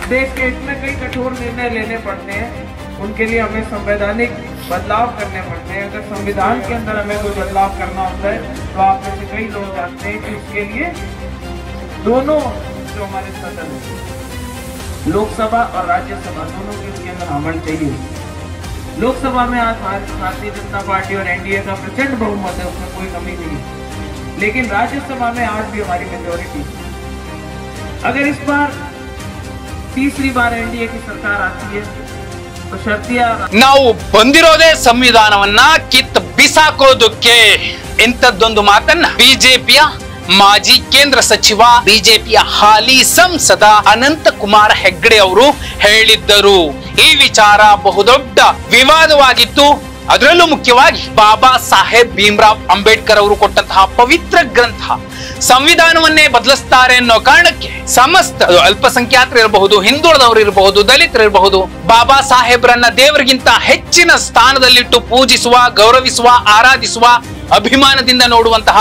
देश के हित में कई कठोर निर्णय लेने पड़ते हैं, उनके लिए हमें संवैधानिक बदलाव करने पड़ते हैं। अगर संविधान के अंदर हमें कोई बदलाव करना होता है तो आप में से कई लोग जानते हैं कि उसके लिए दोनों जो हमारे सदन है, लोकसभा और राज्यसभा, दोनों के उसके अंदर आमंत्रण चाहिए। लोकसभा में आज भारतीय जनता पार्टी और एनडीए का प्रचंड बहुमत है, उसमें कोई कमी नहीं है, लेकिन राज्यसभा में आज भी हमारी मेजोरिटी। अगर इस बार तीसरी बार एनडीए की सरकार आती है तो शर्तिया ನಾವು ಬಂದಿರೋದೇ ಸಂವಿಧಾನವನ್ನ ಕಿತ್ತು ಬಿಸಾಕೋದಕ್ಕೆ ಇಂಥದ್ದೊಂದು ಮಾತನ್ನ ಬಿಜೆಪಿಯ ಮಾಜಿ ಕೇಂದ್ರ ಸಚಿವ ಬಿಜೆಪಿಯ ಹಾಲಿ ಸಂಸದ ಅನಂತ ಕುಮಾರ್ ಹೆಗ್ಡೆ ಅವರು ಹೇಳಿದ್ದರು. ಈ ವಿಚಾರ ಬಹುದೊಡ್ಡ ವಿವಾದವಾಗಿತ್ತು. ಅದರಲ್ಲೂ ಮುಖ್ಯವಾಗಿ ಬಾಬಾ ಸಾಹೇಬ್ ಭೀಮ್ರಾವ್ ಅಂಬೇಡ್ಕರ್ ಅವರು ಕೊಟ್ಟಂತಹ ಪವಿತ್ರ ಗ್ರಂಥ ಸಂವಿಧಾನವನ್ನೇ ಬದಲಿಸ್ತಾರೆ ಅನ್ನೋ ಕಾರಣಕ್ಕೆ ಸಮಸ್ತ ಅಲ್ಪಸಂಖ್ಯಾತರು ಇರಬಹುದು, ಹಿಂದುಳಿದವರು ಇರಬಹುದು, ದಲಿತರು ಇರಬಹುದು, ಬಾಬಾ ಸಾಹೇಬ್ರನ್ನ ದೇವರಿಗಿಂತ ಹೆಚ್ಚಿನ ಸ್ಥಾನದಲ್ಲಿಟ್ಟು ಪೂಜಿಸುವ, ಗೌರವಿಸುವ, ಆರಾಧಿಸುವ, ಅಭಿಮಾನದಿಂದ ನೋಡುವಂತಹ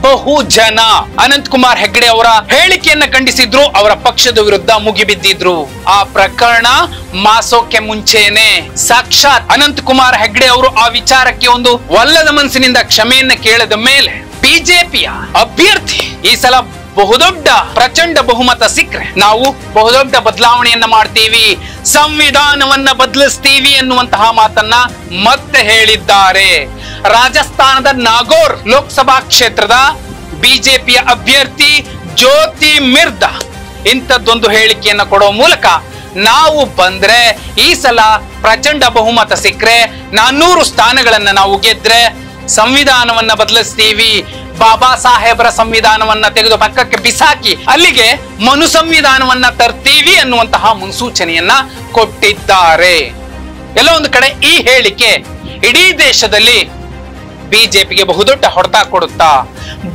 ಬಹು ಜನ ಅನಂತ್ ಕುಮಾರ್ ಹೆಗ್ಡೆ ಅವರ ಹೇಳಿಕೆಯನ್ನ ಖಂಡಿಸಿದ್ರು, ಅವರ ಪಕ್ಷದ ವಿರುದ್ಧ ಮುಗಿಬಿದ್ದಿದ್ರು. ಆ ಪ್ರಕರಣ ಮಾಸೋಕೆ ಮುಂಚೆನೆ ಸಾಕ್ಷಾತ್ ಅನಂತ್ ಕುಮಾರ್ ಹೆಗ್ಡೆ ಅವರು ಆ ವಿಚಾರಕ್ಕೆ ಒಂದು ಒಲ್ಲದ ಮನಸ್ಸಿನಿಂದ ಕ್ಷಮೆಯನ್ನ ಕೇಳಿದ ಮೇಲೆ ಬಿಜೆಪಿಯ ಅಭ್ಯರ್ಥಿ ಈ ಸಲ ಬಹುದೊಡ್ಡ ಪ್ರಚಂಡ ಬಹುಮತ ಸಿಕ್ಕರೆ ನಾವು ಬಹುದೊಡ್ಡ ಬದಲಾವಣೆಯನ್ನ ಮಾಡ್ತೀವಿ, ಸಂವಿಧಾನವನ್ನ ಬದಲಿಸ್ತೀವಿ ಎನ್ನುವಂತಹ ಮಾತನ್ನ ಮತ್ತೆ ಹೇಳಿದ್ದಾರೆ. ರಾಜಸ್ಥಾನದ ನಾಗೋರ್ ಲೋಕಸಭಾ ಕ್ಷೇತ್ರದ ಬಿಜೆಪಿಯ ಅಭ್ಯರ್ಥಿ ಜ್ಯೋತಿ ಮಿರ್ಧಾ ಇಂಥದ್ದೊಂದು ಹೇಳಿಕೆಯನ್ನ ಕೊಡೋ ಮೂಲಕ ನಾವು ಬಂದ್ರೆ ಈ ಸಲ ಪ್ರಚಂಡ ಬಹುಮತ ಸಿಕ್ಕರೆ 400 ಸ್ಥಾನಗಳನ್ನ ನಾವು ಗೆದ್ರೆ ಸಂವಿಧಾನವನ್ನ ಬದಲಿಸ್ತೀವಿ, ಬಾಬಾ ಸಾಹೇಬರ ಸಂವಿಧಾನವನ್ನ ತೆಗೆದು ಪಕ್ಕಕ್ಕೆ ಬಿಸಾಕಿ ಅಲ್ಲಿಗೆ ಮನು ಸಂವಿಧಾನವನ್ನ ತರ್ತೀವಿ ಅನ್ನುವಂತಹ ಮುನ್ಸೂಚನೆಯನ್ನ ಕೊಟ್ಟಿದ್ದಾರೆ. ಎಲ್ಲ ಒಂದು ಕಡೆ ಈ ಹೇಳಿಕೆ ಇಡೀ ದೇಶದಲ್ಲಿ ಬಿಜೆಪಿಗೆ ಬಹುದೊಡ್ಡ ಹೊಡೆತ ಕೊಡುತ್ತಾ.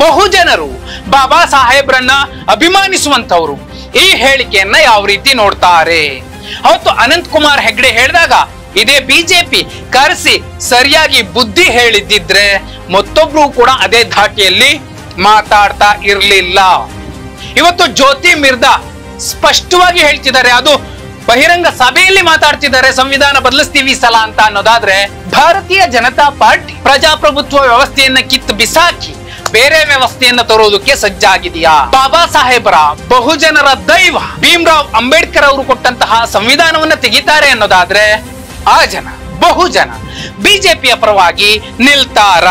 ಬಹುಜನರು ಬಾಬಾ ಸಾಹೇಬ್ರನ್ನ ಅಭಿಮಾನಿಸುವಂತವರು ಈ ಹೇಳಿಕೆಯನ್ನ ಯಾವ ರೀತಿ ನೋಡ್ತಾರೆ? ಅವತ್ತು ಅನಂತ್ ಕುಮಾರ್ ಹೆಗ್ಡೆ ಹೇಳಿದಾಗ ಇದೇ ಬಿಜೆಪಿ ಕರೆಸಿ ಸರಿಯಾಗಿ ಬುದ್ಧಿ ಹೇಳಿದ್ದಿದ್ರೆ ಮತ್ತೊಬ್ರು ಕೂಡ ಅದೇ ಧಾಟಿಯಲ್ಲಿ ಮಾತಾಡ್ತಾ ಇರಲಿಲ್ಲ. ಇವತ್ತು ಜ್ಯೋತಿ ಮಿರ್ಧಾ ಸ್ಪಷ್ಟವಾಗಿ ಹೇಳ್ತಿದ್ದಾರೆ, ಅದು ಬಹಿರಂಗ ಸಭೆಯಲ್ಲಿ ಮಾತಾಡ್ತಿದ್ದಾರೆ, ಸಂವಿಧಾನ ಬದಲಿಸ್ತೀವಿ ಸಲ ಅಂತ ಅನ್ನೋದಾದ್ರೆ ಭಾರತೀಯ ಜನತಾ ಪಾರ್ಟಿ ಪ್ರಜಾಪ್ರಭುತ್ವ ವ್ಯವಸ್ಥೆಯನ್ನ ಕಿತ್ತು ಬಿಸಾಕಿ ಬೇರೆ ವ್ಯವಸ್ಥೆಯನ್ನ ತರೋದಕ್ಕೆ ಸಜ್ಜಾಗಿದೆಯಾ? ಬಾಬಾ ಸಾಹೇಬರ ಬಹುಜನರ ದೈವ ಭೀಮ್ರಾವ್ ಅಂಬೇಡ್ಕರ್ ಅವರು ಕೊಟ್ಟಂತಹ ಸಂವಿಧಾನವನ್ನ ತೆಗಿತಾರೆ ಅನ್ನೋದಾದ್ರೆ ಆ ಜನ ಬಹುಜನ ಬಿಜೆಪಿಯ ಪರವಾಗಿ ನಿಲ್ತಾರ?